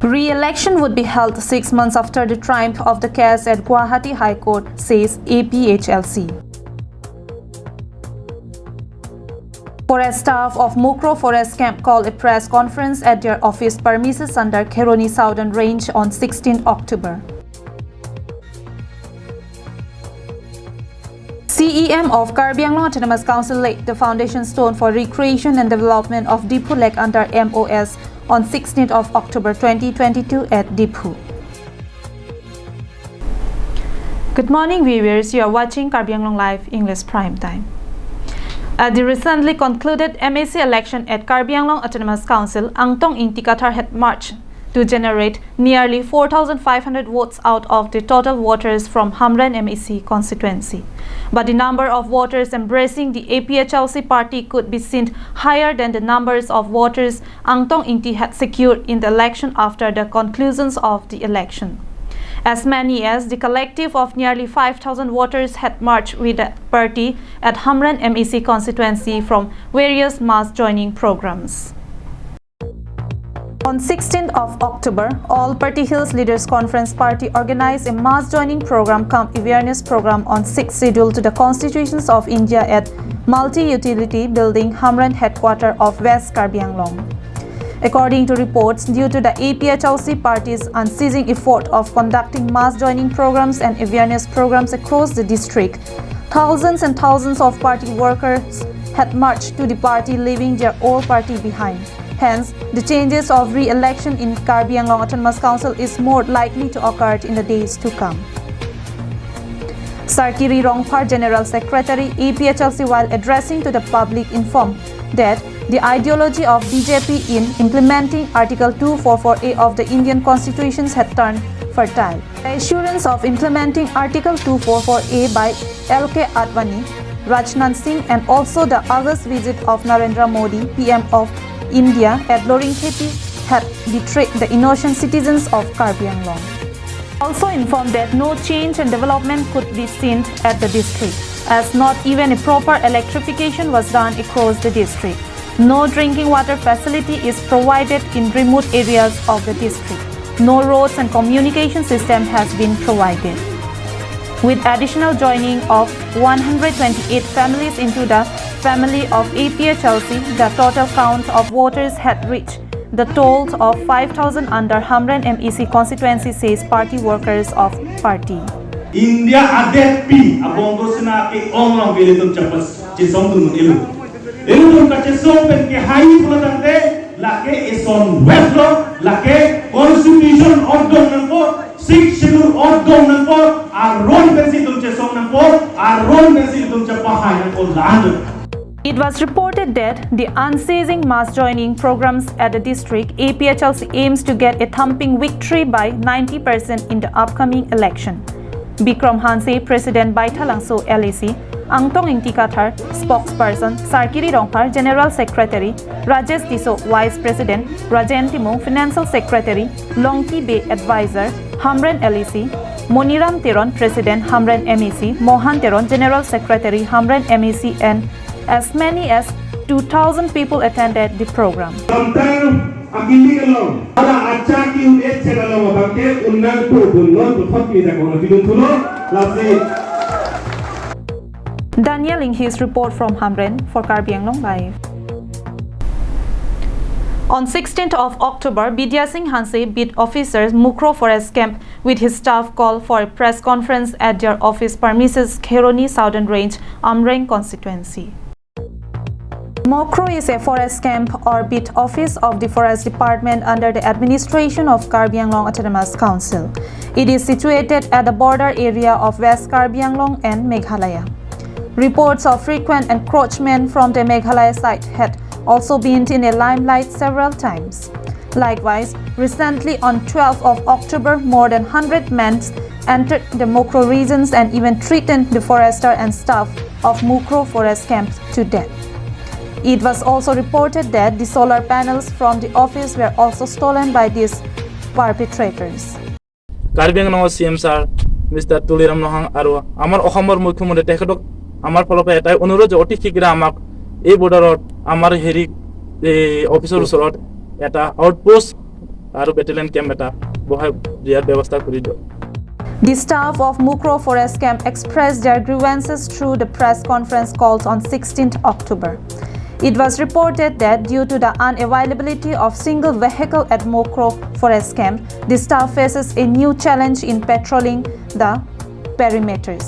Re-election would be held 6 months after the triumph of the case at Guwahati High Court, says APHLC. Forest staff of Mukro Forest Camp called a press conference at their office premises under Kheroni Southern Range on 16 October. CEM of Karbi Anglong Autonomous Council laid the foundation stone for recreation and development of Deepu Lake under MOS on 16th of October 2022 at Deepu. Good morning viewers, you are watching Karbi Anglong Live English Prime Time. At the recently concluded MAC election at Karbi Anglong Autonomous Council, Angtong Intikathar had marched to generate nearly 4,500 votes out of the total voters from Hamren MAC constituency. But the number of voters embracing the APHLC party could be seen higher than the numbers of voters Angtong Inti had secured in the election after the conclusions of the election. As many as the collective of nearly 5,000 voters had marched with the party at Hamren MAC constituency from various mass joining programs. On 16th of October, all Party Hills Leaders Conference Party organized a mass joining program cum awareness program on 6th schedule to the Constitutions of India at Multi-Utility Building, Hamren headquarters of West Karbi Anglong. According to reports, due to the APHLC party's unceasing effort of conducting mass joining programs and awareness programs across the district, thousands and thousands of party workers had marched to the party, leaving their old party behind. Hence, the changes of re-election in Karbi Anglong Autonomous Council is more likely to occur in the days to come. Sarkiri Rongphar, General Secretary, APHLC, while addressing to the public, informed that the ideology of BJP in implementing Article 244A of the Indian Constitution had turned fertile. The assurance of implementing Article 244A by LK Advani, Rajnath Singh, and also the August visit of Narendra Modi, PM of India, at Loringkheti had betrayed the innocent citizens of Karbi Anglong. Also informed that no change and development could be seen at the district, as not even a proper electrification was done across the district. No drinking water facility is provided in remote areas of the district. No roads and communication system has been provided. With additional joining of 128 families into the family of APHLC, the total count of voters had reached the total of 5,000 under Hamren MEC constituency, says party workers of party. India adet pi abongo sinaki onglong bilitum chapas chisong tunun ilu. Ilu ka chisong pen ke hai pulatante lake ison wetlo lake constitution ordong nangpo 6 schedule ordong nangpo aron bensi tum chisong nangpo aron bensi tum chapahai nangpo lan. It was reported that the unceasing mass joining programs at the district APHLC aims to get a thumping victory by 90% in the upcoming election. Bikram Hanse, President Baithalangso LAC, Angtong Intikathar, Spokesperson, Sarkiri Rongphar, General Secretary, Rajesh Tiso, Vice President, Rajen Timo, Financial Secretary, Longki Bay Advisor, Hamren LAC, Moniram Teron, President, Hamren MEC, Mohan Teron, General Secretary, Hamren MEC, and as many as 2,000 people attended the program. Daniel in his report from Hamren for Karbi Anglong Live. On 16th of October, Bidya Singh Hanse, beat officers Mukro Forest Camp with his staff called for a press conference at their office premises, Kheroni Southern Range, Amreng constituency. Mukro is a forest camp or beat office of the Forest Department under the administration of Karbi Anglong Autonomous Council. It is situated at the border area of West Karbi Anglong and Meghalaya. Reports of frequent encroachment from the Meghalaya side had also been in the limelight several times. Likewise, recently on 12th of October, more than 100 men entered the Mukro regions and even threatened the forester and staff of Mukro Forest Camp to death. It was also reported that the solar panels from the office were also stolen by these perpetrators. Karbi Anglong CM sir, Mr. Tuliram Nohang Aro, Amar Ohamar Mukumode Tekadok, Amar Polopet, I honor the Otiki Gramak, A border, Amar Heri, the officer slot at a outpost আৰু battalion camp এটা বহাই দিয়াৰ ব্যৱস্থা কৰি দিয়ক। The staff of Mukro Forest Camp expressed their grievances through the press conference called on 16th October. It was reported that due to the unavailability of single vehicle at Mukro Forest Camp, the staff faces a new challenge in patrolling the perimeters.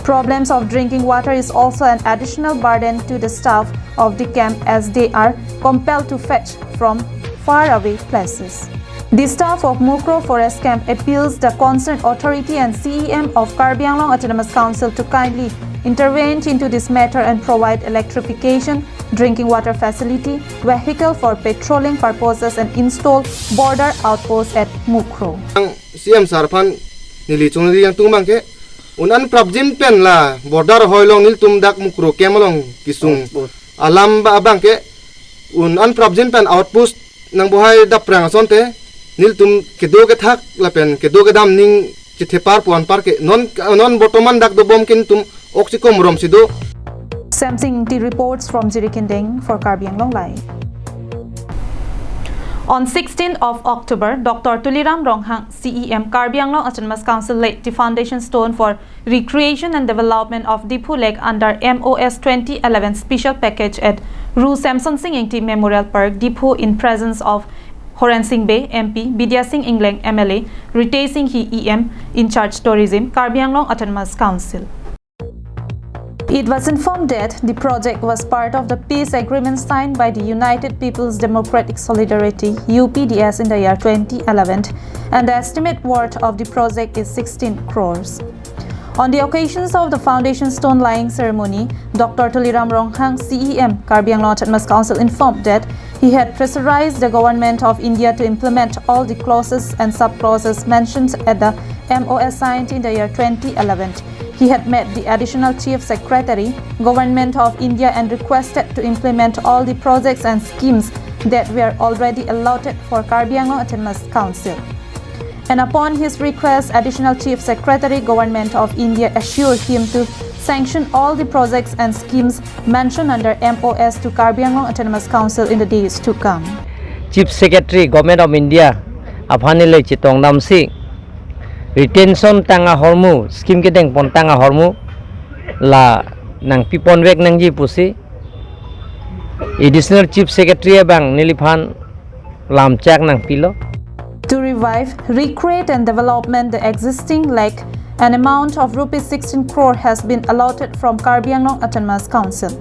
Problems of drinking water is also an additional burden to the staff of the camp as they are compelled to fetch from faraway places. The staff of Mukro Forest Camp appeals the concerned authority and CEM of Karbi Anglong Autonomous Council to kindly intervene into this matter and provide electrification, drinking water facility, vehicle for patrolling purposes and install border outposts at Mukro. CM Sarpan nili chungri yang tumang ke unan prabjim pen la border hoilong nil tumdak Mukro kemalong kisung alam ba abang ke unan prabjim pen outpost nang bohai daprang sonte nil tum kedo ke thak lapen kedo ke dam ning chithepar puan par ke non botoman dak do bom kin tum oxikom rom sido. Samsing T reports from Jirikindeng for Karbi Anglong Live. On 16th of October, Dr. Tuliram Ronghang, CEM Karbi Anglong Autonomous Council laid the foundation stone for recreation and development of Deepu Lake under MOS 2011 special package at Ru Samson Singh Engti Memorial Park, Deepu, in presence of Horan Singh Bay, MP, Bidya Singh Englang, MLA, Rite Singh He, EM, in charge tourism, Karbi Anglong Autonomous Council. It was informed that the project was part of the peace agreement signed by the United People's Democratic Solidarity UPDS in the year 2011, and the estimate worth of the project is 16 crores. On the occasions of the foundation stone laying ceremony, Dr. Tuliram Ronghang, CEM Karbi Anglong Autonomous Council, informed that he had pressurized the government of India to implement all the clauses and sub-clauses mentioned at the MOS signed in the year 2011. He had met the Additional Chief Secretary, Government of India, and requested to implement all the projects and schemes that were already allotted for Karbi Anglong Autonomous Council. And upon his request, Additional Chief Secretary, Government of India, assured him to sanction all the projects and schemes mentioned under MOS to Karbi Anglong Autonomous Council in the days to come. Chief Secretary, Government of India, Aphanile Chitong Namsi, retention tanga hormu, scheme kedeng pon tanga hormu, la nang pipon wek nang ji pusi, Additional Chief Secretary bang niliphan lam chak nang pilo. To revive, recreate and development the existing lake, an amount of rupees 16 crore has been allotted from Karbi Anglong Autonomous Council.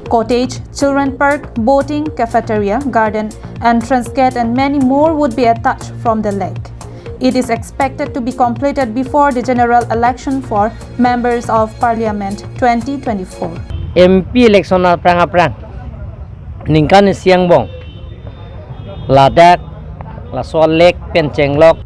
Cottage, children park, boating, cafeteria, garden, entrance gate and many more would be attached from the lake. It is expected to be completed before the general election for members of Parliament 2024. MP election na prang ningkan siang bong ladak la sol lek pencheng lok.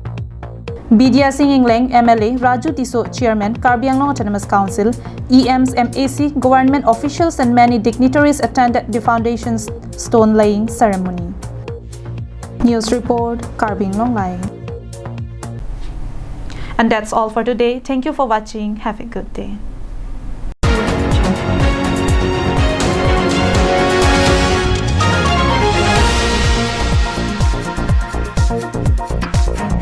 Bidya Singh Englang, MLA, Raju Tiso, Chairman, Karbi Anglong Autonomous Council, EMs, MAC, government officials and many dignitaries attended the foundation's stone laying ceremony. News report, Karbi Anglong Live. And that's all for today. Thank you for watching. Have a good day.